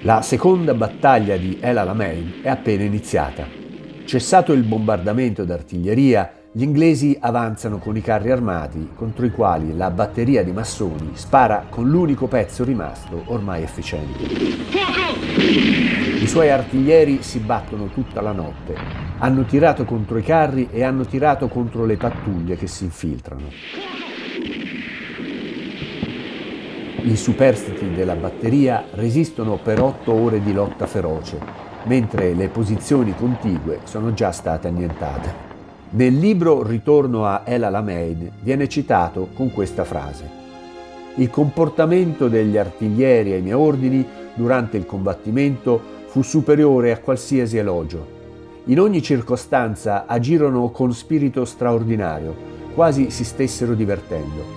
La seconda battaglia di El Alamein è appena iniziata. Cessato il bombardamento d'artiglieria, gli inglesi avanzano con i carri armati contro i quali la batteria di massoni spara con l'unico pezzo rimasto ormai efficiente. I suoi artiglieri si battono tutta la notte. Hanno tirato contro i carri e hanno tirato contro le pattuglie che si infiltrano. I superstiti della batteria resistono per 8 ore di lotta feroce, mentre le posizioni contigue sono già state annientate. Nel libro Ritorno a El Alamein viene citato con questa frase: «Il comportamento degli artiglieri ai miei ordini durante il combattimento fu superiore a qualsiasi elogio. In ogni circostanza agirono con spirito straordinario, quasi si stessero divertendo.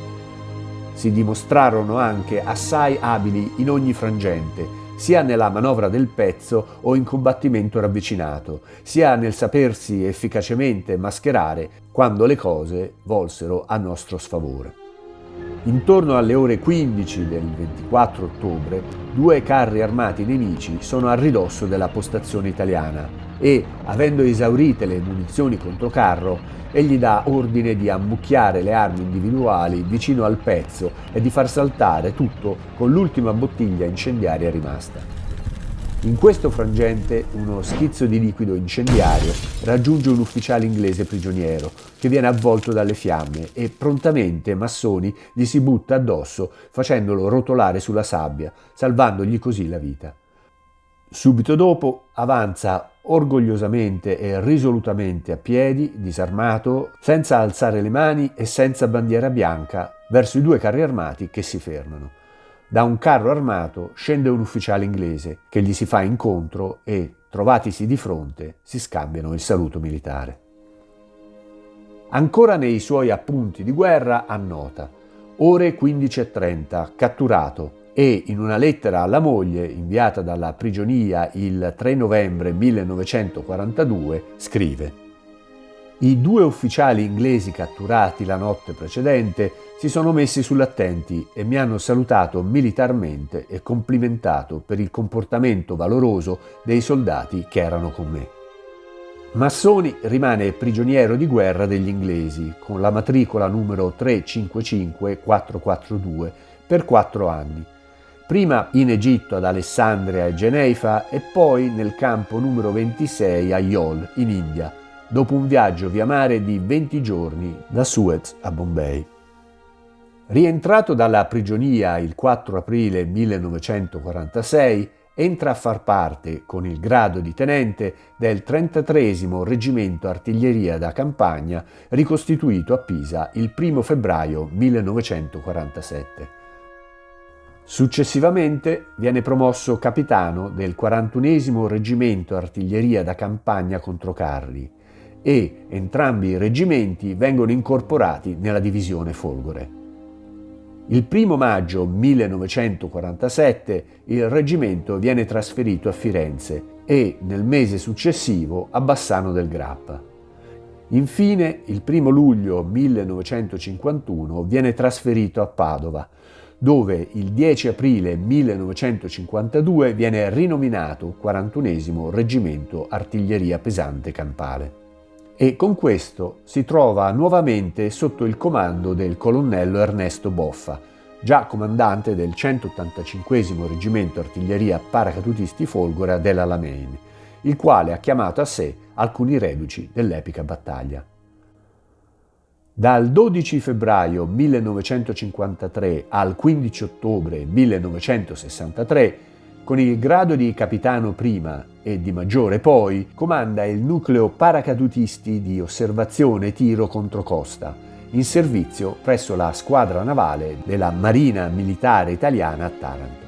Si dimostrarono anche assai abili in ogni frangente, sia nella manovra del pezzo o in combattimento ravvicinato, sia nel sapersi efficacemente mascherare quando le cose volsero a nostro sfavore». Intorno alle ore 15 del 24 ottobre, 2 carri armati nemici sono a ridosso della postazione italiana e, avendo esaurite le munizioni controcarro, egli dà ordine di ammucchiare le armi individuali vicino al pezzo e di far saltare tutto con l'ultima bottiglia incendiaria rimasta. In questo frangente uno schizzo di liquido incendiario raggiunge un ufficiale inglese prigioniero che viene avvolto dalle fiamme e prontamente Massoni gli si butta addosso facendolo rotolare sulla sabbia, salvandogli così la vita. Subito dopo avanza orgogliosamente e risolutamente a piedi, disarmato, senza alzare le mani e senza bandiera bianca, verso i 2 carri armati che si fermano. Da un carro armato scende un ufficiale inglese che gli si fa incontro e, trovatisi di fronte, si scambiano il saluto militare. Ancora nei suoi appunti di guerra annota: ore 15:30, catturato, e in una lettera alla moglie inviata dalla prigionia il 3 novembre 1942 scrive: «I 2 ufficiali inglesi catturati la notte precedente si sono messi sull'attenti e mi hanno salutato militarmente e complimentato per il comportamento valoroso dei soldati che erano con me». Massoni rimane prigioniero di guerra degli inglesi con la matricola numero 355442 per 4 anni, prima in Egitto ad Alessandria e Geneifa e poi nel campo numero 26 a Yol in India, dopo un viaggio via mare di 20 giorni da Suez a Bombay. Rientrato dalla prigionia il 4 aprile 1946, entra a far parte, con il grado di tenente, del 33° Reggimento Artiglieria da Campagna, ricostituito a Pisa il 1 febbraio 1947. Successivamente viene promosso capitano del 41° Reggimento Artiglieria da Campagna Controcarri e entrambi i reggimenti vengono incorporati nella divisione Folgore. Il 1 maggio 1947 il reggimento viene trasferito a Firenze e nel mese successivo a Bassano del Grappa. Infine, il 1 luglio 1951 viene trasferito a Padova, dove il 10 aprile 1952 viene rinominato 41° Reggimento Artiglieria Pesante Campale. E con questo si trova nuovamente sotto il comando del colonnello Ernesto Boffa, già comandante del 185° Reggimento Artiglieria Paracadutisti Folgore dell'Alamein, il quale ha chiamato a sé alcuni reduci dell'epica battaglia. Dal 12 febbraio 1953 al 15 ottobre 1963, con il grado di capitano prima e di maggiore poi, comanda il nucleo paracadutisti di osservazione e tiro controcosta, in servizio presso la squadra navale della Marina Militare Italiana a Taranto.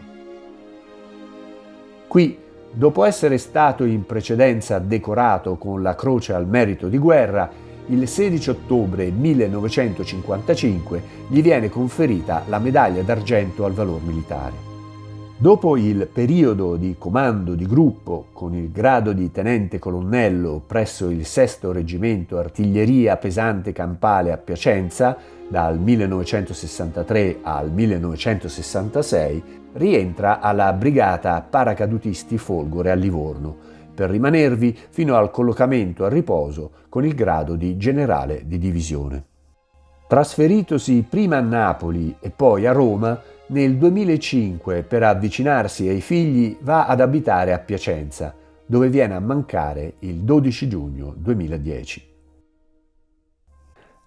Qui, dopo essere stato in precedenza decorato con la Croce al Merito di Guerra, il 16 ottobre 1955 gli viene conferita la medaglia d'argento al valor militare. Dopo il periodo di comando di gruppo con il grado di tenente colonnello presso il 6° Reggimento Artiglieria Pesante Campale a Piacenza, dal 1963 al 1966, rientra alla Brigata Paracadutisti Folgore a Livorno, per rimanervi fino al collocamento a riposo con il grado di generale di divisione. Trasferitosi prima a Napoli e poi a Roma, nel 2005 per avvicinarsi ai figli va ad abitare a Piacenza, dove viene a mancare il 12 giugno 2010.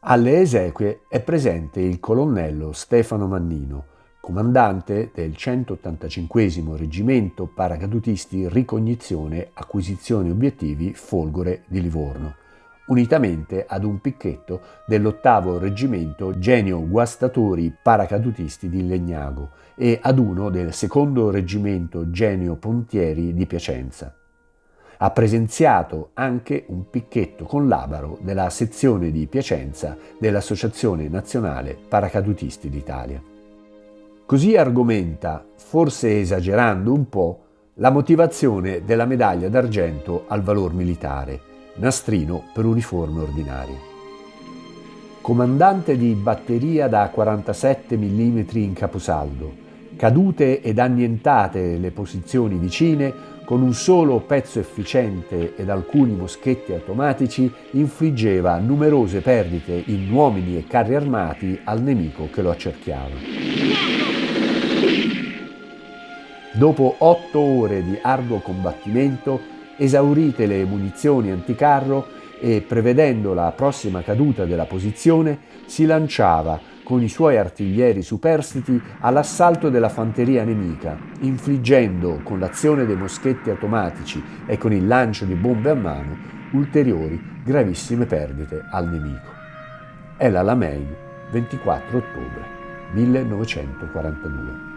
Alle esequie è presente il colonnello Stefano Mannino, comandante del 185° Reggimento Paracadutisti Ricognizione Acquisizione Obiettivi Folgore di Livorno, unitamente ad un picchetto dell'8° Reggimento Genio Guastatori Paracadutisti di Legnago e ad uno del 2° Reggimento Genio Pontieri di Piacenza. Ha presenziato anche un picchetto con l'abaro della sezione di Piacenza dell'Associazione Nazionale Paracadutisti d'Italia. Così argomenta, forse esagerando un po', la motivazione della medaglia d'argento al valor militare, nastrino per uniforme ordinaria. Comandante di batteria da 47 mm in caposaldo, cadute ed annientate le posizioni vicine, con un solo pezzo efficiente ed alcuni moschetti automatici infliggeva numerose perdite in uomini e carri armati al nemico che lo accerchiava. Dopo 8 ore di arduo combattimento, esaurite le munizioni anticarro e prevedendo la prossima caduta della posizione, si lanciava con i suoi artiglieri superstiti all'assalto della fanteria nemica, infliggendo con l'azione dei moschetti automatici e con il lancio di bombe a mano ulteriori gravissime perdite al nemico. El Alamein, 24 ottobre 1942.